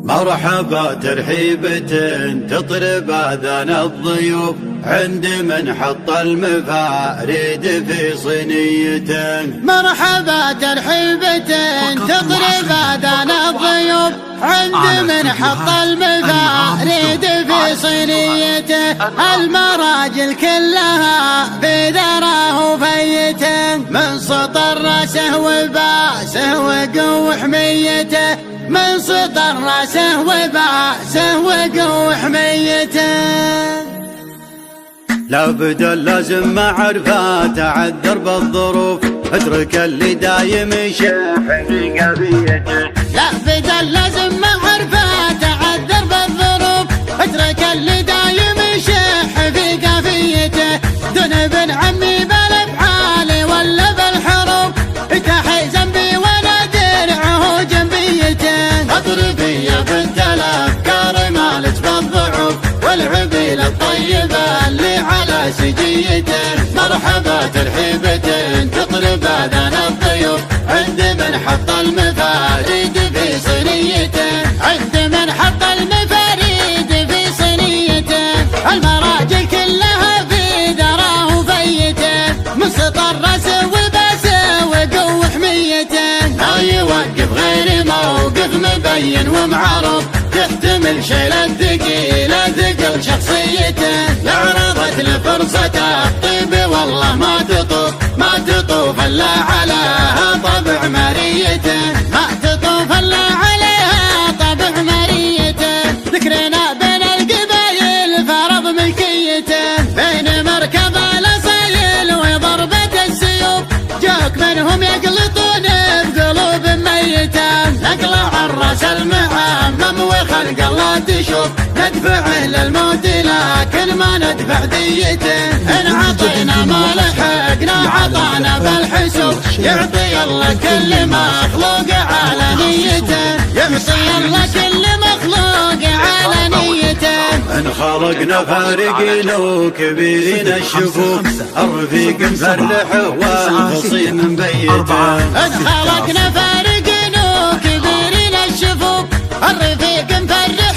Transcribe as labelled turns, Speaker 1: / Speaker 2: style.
Speaker 1: مرحبا ترحيبة تطرب آذان الضيوف عند من حط المفاريد في صينيته.
Speaker 2: مرحبا ترحيبة تطرب آذان الضيوف عند من حط المفاريد في صينيته. المراجل كلها في ذراه وفيته، من سطر راسه وباسه وقو حميته، من سطر راسه وباسه وقو حميته.
Speaker 1: لابد لازم معرفة تعذر بالظروف، اترك اللي دايم يشح في قضيته.
Speaker 2: لابد لازم معرفة تعذر بالظروف، اترك اللي دايم يشح في قضيته. دون ابن عمي بالافعال ولا بالحروف، تحي ذنبي وانا درعه جنبيته.
Speaker 1: اضربي يا بنت الافكار مالك بالضعف، والعبيل الطيبة اللي على سجيته. مرحبا ترحيبة تطرب آذان الضيوف عند من حط المفاريد في صينيته،
Speaker 2: عند من حط المفاريد في صينيته. المراجل كلها في ذراه وفيته، من سطر راسه وباسه وقو حميته.
Speaker 1: لا يوقف غير موقف مبين ومعروف، تحتمل شيل الثقيل ثقل شخصيته. عرضت لفرصة الطيب والله ما تطوف الا عليها طبع مريته،
Speaker 2: ما تطوف الا عليها طبع مريته. ذكرنا بين القبايل فرض ملكيته، بين مركب الاصايل وضربة السيوف. جاك منهم يقلطون بقلوب ميته، نقلع الراس المعمم وخلق الله تشوف. ندفع للموت لكن ما ندفع ديته، ان عطينا ما لحقنا عطانا بالحسوب. يعطي الله كل مخلوق على نيته، يعطي الله كل مخلوق على نيته.
Speaker 1: ان خلقنا فارقين وكبيرين الشفوف، الرفيق مفرح والخصيم مبيته.
Speaker 2: ان خلقنا فارقين وكبيرين الشفوف، الرفيق مفرح